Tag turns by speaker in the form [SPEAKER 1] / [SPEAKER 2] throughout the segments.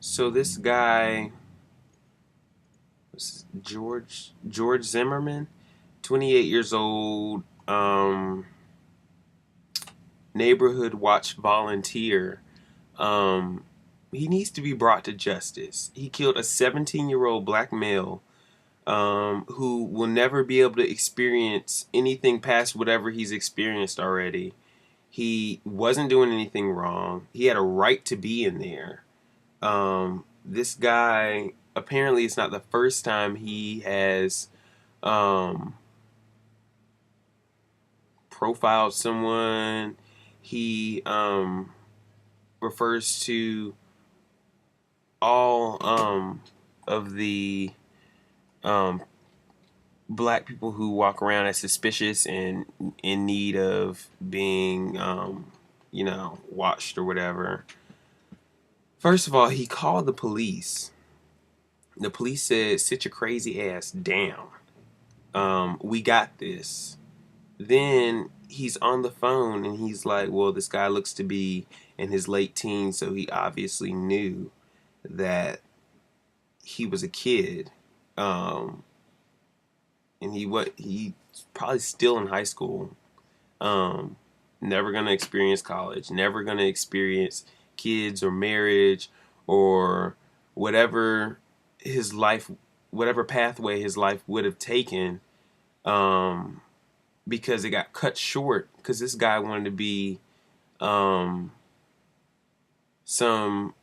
[SPEAKER 1] So this guy, George Zimmerman, 28 years old, neighborhood watch volunteer. Um, he needs to be brought to justice. He killed a 17-year-old black male who will never be able to experience anything past whatever he's experienced already. He wasn't doing anything wrong. He had a right to be in there. This guy, apparently it's not the first time he has um, profiled someone. He refers to all of the um, black people who walk around as suspicious and in need of being, watched or whatever. First of all, he called the police. The police said, "Sit your crazy ass down. We got this." Then he's on the phone and he's like, "Well, this guy looks to be in his late teens, so he obviously knew that he was a kid." Um, and he's probably still in high school. Um, Never gonna experience college. Never gonna experience kids or marriage or whatever his life, whatever pathway his life would have taken. Um, because it got cut short because this guy wanted to be um, some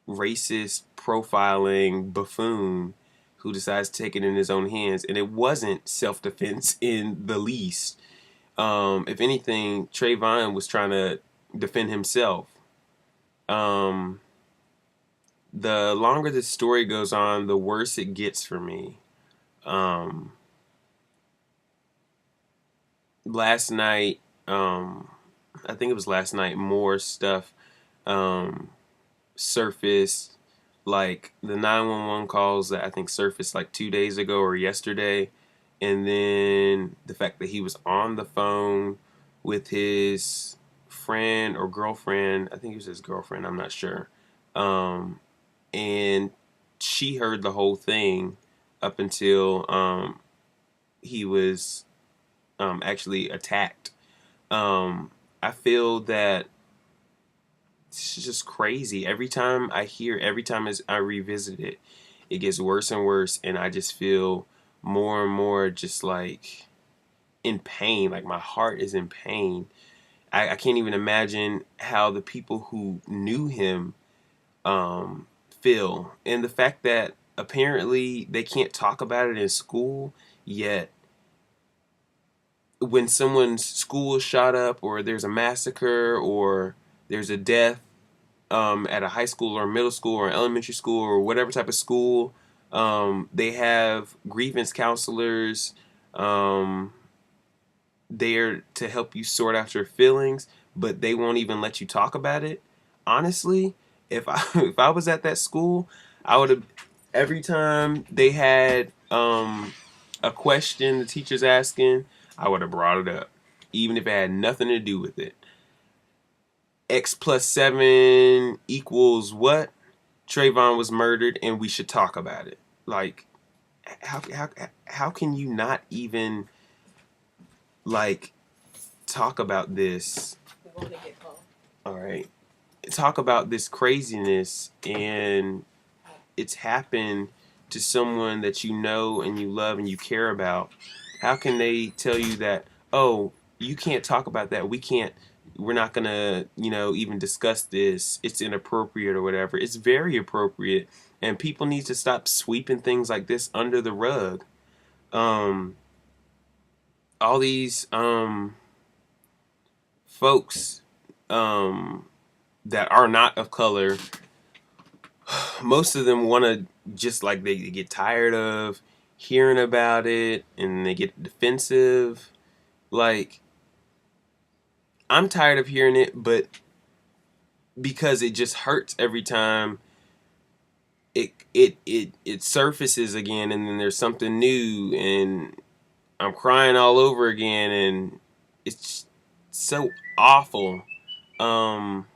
[SPEAKER 1] racist profiling buffoon who decides to take it in his own hands, and it wasn't self-defense in the least. If anything, Trayvon was trying to defend himself. Um, the longer the story goes on, the worse it gets for me. Um, Last night, I think it was last night, more stuff um, surfaced, like the 911 calls that I think surfaced like 2 days ago or yesterday, and then the fact that he was on the phone with his friend or girlfriend. I think it was his girlfriend. I'm not sure. Um, and she heard the whole thing up until he was actually attacked. I feel that it's just crazy. Every time as I revisit it, it gets worse and worse, and I just feel more and more just like in pain. Like my heart is in pain. I can't even imagine how the people who knew him feel, and the fact that apparently they can't talk about it in school yet. When someone's school is shot up, or there's a massacre, or there's a death, at a high school or middle school or elementary school or whatever type of school. They have grievance counselors um, there to help you sort out your feelings, but they won't even let you talk about it. Honestly, if I if I was at that school, I would have every time they had a question the teacher's asking, I would have brought it up, even if it had nothing to do with it. X plus 7 equals what? Trayvon was murdered, and we should talk about it. Like, how how can you not even like talk about this? All right, talk about this craziness, and it's happened to someone that you know and you love and you care about. How can they tell you that? Oh, you can't talk about that. We can't. We're not gonna, even discuss this. It's inappropriate or whatever. It's very appropriate, and people need to stop sweeping things like this under the rug. Um, all these folks um, that are not of color, most of them want to just like they get tired of hearing about it and they get defensive. Like, I'm tired of hearing it, but because it just hurts every time it surfaces again, and then there's something new, and I'm crying all over again, and it's so awful. Um,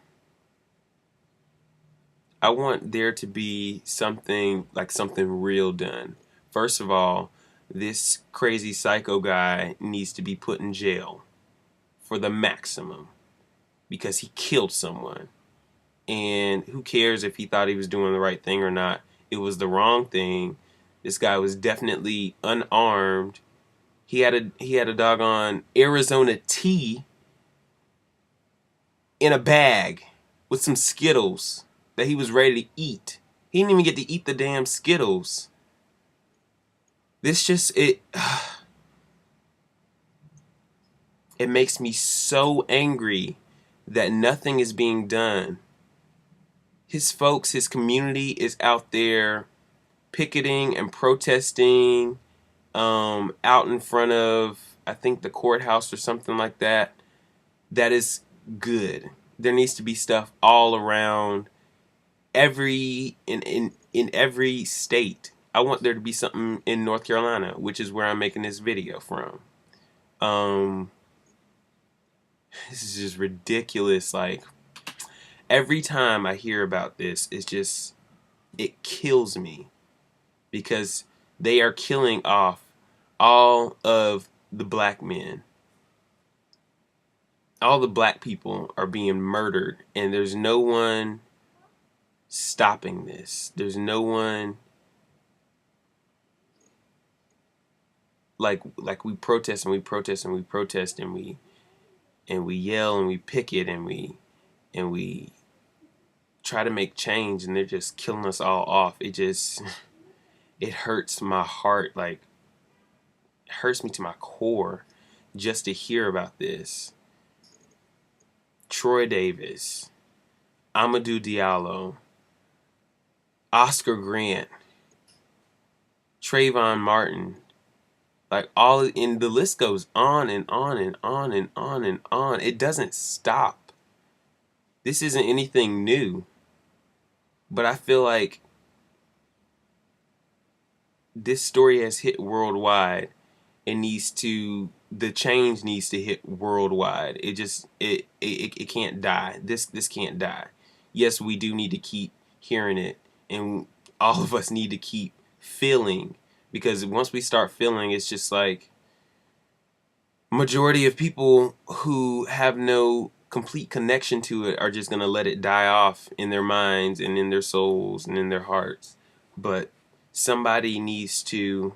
[SPEAKER 1] I want there to be something like something real done. First of all, this crazy psycho guy needs to be put in jail for the maximum because he killed someone. And who cares if he thought he was doing the right thing or not? It was the wrong thing. This guy was definitely unarmed. He had a doggone Arizona tea in a bag with some Skittles that he was ready to eat. He didn't even get to eat the damn Skittles. This just it makes me so angry that nothing is being done. His folks, his community is out there picketing and protesting out in front of, I think, the courthouse or something like that. That is good. There needs to be stuff all around in every state. I want there to be something in North Carolina, which is where I'm making this video from. This is just ridiculous. Like, every time I hear about this, it kills me because they are killing off all of the black men. All the black people are being murdered, and there's no one stopping this. There's no one like we protest and we protest and we protest and we yell and we picket and we try to make change, and they're just killing us all off. It hurts my heart, like it hurts me to my core just to hear about this. Troy Davis, Amadou Diallo, Oscar Grant, Trayvon Martin, like all, and the list goes on and on and on and on and on. It doesn't stop. This isn't anything new, but I feel like this story has hit worldwide. The change needs to hit worldwide. It can't die. This can't die. Yes, we do need to keep hearing it, and all of us need to keep feeling, because once we start feeling, it's just like majority of people who have no complete connection to it are just going to let it die off in their minds and in their souls and in their hearts. But somebody needs to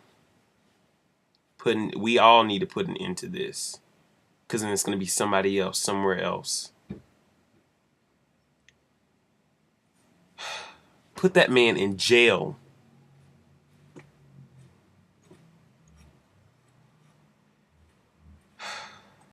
[SPEAKER 1] we all need to put an end to this, because then it's going to be somebody else somewhere else. Put that man in jail.